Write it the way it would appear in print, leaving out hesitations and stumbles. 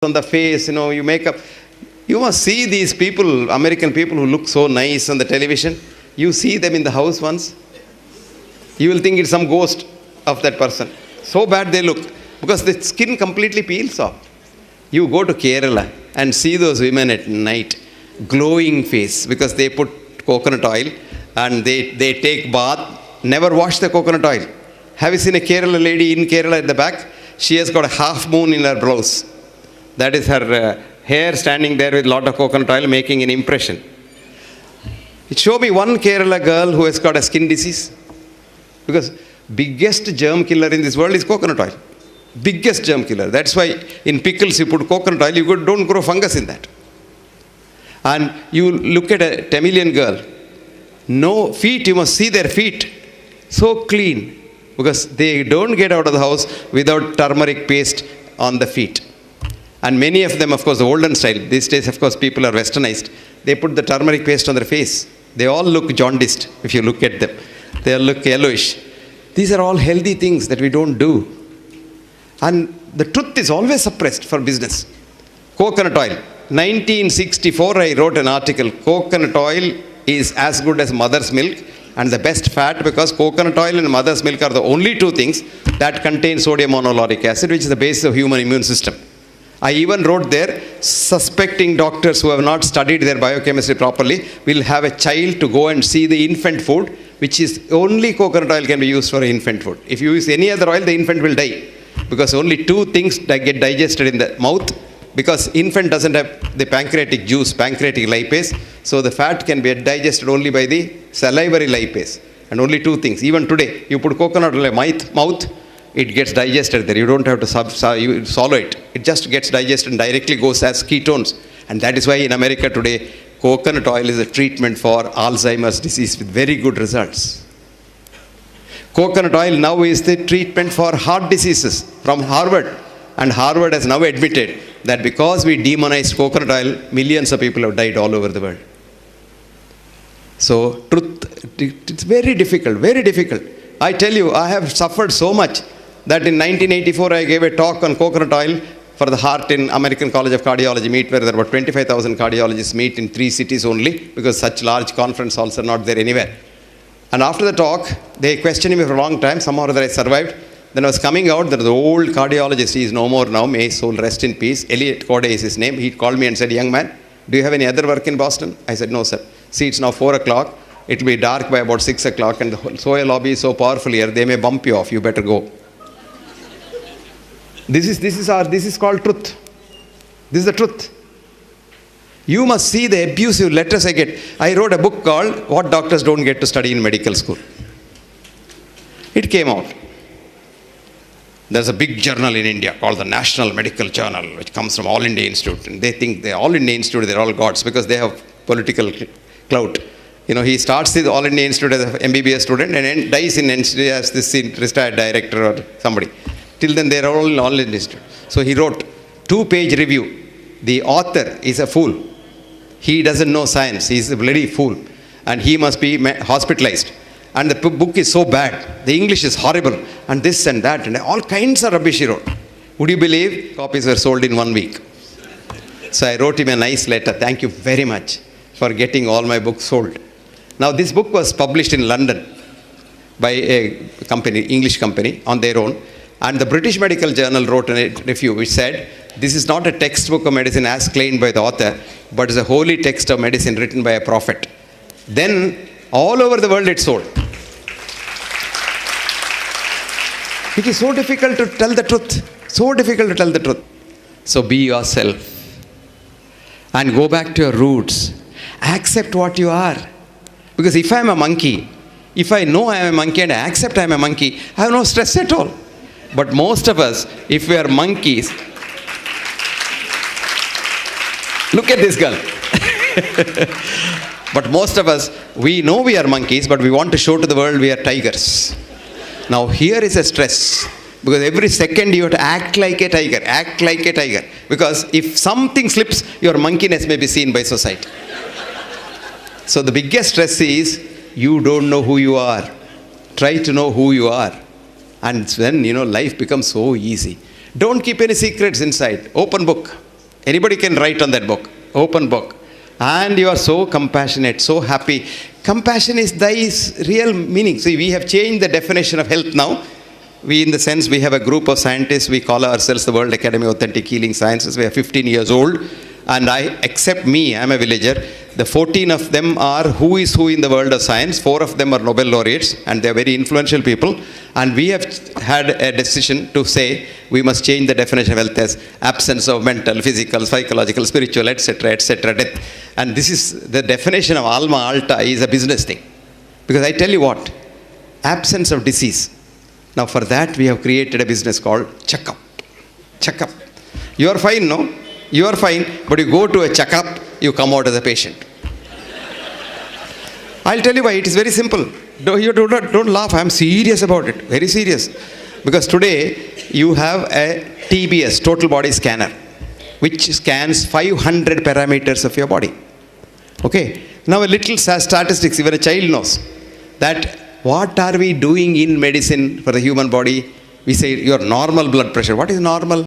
on the face, you make up. You must see these people, American people who look so nice on the television. You see them in the house once, you will think it's some ghost of that person. So bad they look, because the skin completely peels off. You go to Kerala and see those women at night, glowing face, because they put coconut oil and they take bath, never wash the coconut oil. Have you seen a Kerala lady in Kerala at the back? She has got a half moon in her blouse. That is her hair standing there with a lot of coconut oil making an impression. Show me one Kerala girl who has got a skin disease. Because biggest germ killer in this world is coconut oil. Biggest germ killer. That's why in pickles you put coconut oil, you don't grow fungus in that. And you look at a Tamilian girl, no feet, you must see their feet. So clean. Because they don't get out of the house without turmeric paste on the feet. And many of them, of course, the olden style. These days, of course, people are westernized. They put the turmeric paste on their face. They all look jaundiced if you look at them. They all look yellowish. These are all healthy things that we don't do. And the truth is always suppressed for business. Coconut oil. 1964, I wrote an article. Coconut oil is as good as mother's milk and the best fat, because coconut oil and mother's milk are the only two things that contain sodium monolauric acid, which is the basis of human immune system. I even wrote there, suspecting doctors who have not studied their biochemistry properly will have a child to go and see the infant food, which is only coconut oil can be used for infant food. If you use any other oil, the infant will die, because only two things that get digested in the mouth, because infant doesn't have the pancreatic juice, pancreatic lipase, so the fat can be digested only by the salivary lipase. And only two things. Even today, you put coconut oil in mouth, it gets digested there. You don't have to swallow it. It just gets digested and directly goes as ketones. And that is why in America today, coconut oil is a treatment for Alzheimer's disease with very good results. Coconut oil now is the treatment for heart diseases from Harvard. And Harvard has now admitted that because we demonized coconut oil, millions of people have died all over the world. So, truth, it's very difficult, very difficult. I tell you, I have suffered so much that in 1984 I gave a talk on coconut oil for the heart in American College of Cardiology meet, where there were 25,000 cardiologists meet in 3 cities only, because such large conference halls are not there anywhere. And after the talk, they questioned me for a long time. Somehow or other I survived. Then I was coming out, there was an old cardiologist, he is no more now, may his soul rest in peace. Elliot Corday is his name. He called me and said, "Young man, do you have any other work in Boston?" I said, "No, sir. See, it's now 4 o'clock. It will be dark by about 6 o'clock, and the Soya lobby is so powerful here, they may bump you off. You better go." This is called truth. This is the truth. You must see the abusive letters I get. I wrote a book called What Doctors Don't Get to Study in Medical School. It came out. There's a big journal in India called the National Medical Journal, which comes from All India Institute. And they think they're All India Institute, they're all gods, because they have political clout. He starts the All India Institute as an MBBS student and then dies in NCD as this retired director or somebody. Till then, they're all in All India Institute. So he wrote 2-page review. The author is a fool. He doesn't know science. He's a bloody fool. And he must be hospitalized. And the book is so bad. The English is horrible. And this and that. And all kinds of rubbish he wrote. Would you believe copies were sold in 1 week? So I wrote him a nice letter. Thank you very much for getting all my books sold. Now this book was published in London by a company, English company, on their own. And the British Medical Journal wrote a review which said, this is not a textbook of medicine as claimed by the author, but is a holy text of medicine written by a prophet. Then all over the world it sold. It is so difficult to tell the truth. So difficult to tell the truth. So be yourself. And go back to your roots. Accept what you are. Because if I am a monkey, if I know I am a monkey and I accept I am a monkey, I have no stress at all. But most of us, if we are monkeys, look at this girl. But most of us, we know we are monkeys, but we want to show to the world we are tigers. Now here is a stress. Because every second you have to act like a tiger, act like a tiger. Because if something slips, your monkeyness may be seen by society. So the biggest stress is, you don't know who you are. Try to know who you are. And then, life becomes so easy. Don't keep any secrets inside. Open book. Anybody can write on that book, open book. And you are so compassionate, so happy. Compassion is thy real meaning. See, we have changed the definition of health now. We, in the sense, we have a group of scientists. We call ourselves the World Academy of Authentic Healing Sciences. We are 15 years old. And except me, I'm a villager. The 14 of them are who is who in the world of science. 4 of them are Nobel laureates, and they're very influential people. And we have had a decision to say we must change the definition of health as absence of mental, physical, psychological, spiritual, etc., death. And this is the definition of Alma Alta is a business thing. Because I tell you what, absence of disease. Now for that we have created a business called checkup. Checkup. You are fine, no? You are fine, but you go to a checkup, you come out as a patient. I'll tell you why. It is very simple. Don't laugh. I'm serious about it. Very serious. Because today you have a TBS, total body scanner, which scans 500 parameters of your body. Okay. Now a little statistics, even a child knows that what are we doing in medicine for the human body? We say your normal blood pressure. What is normal?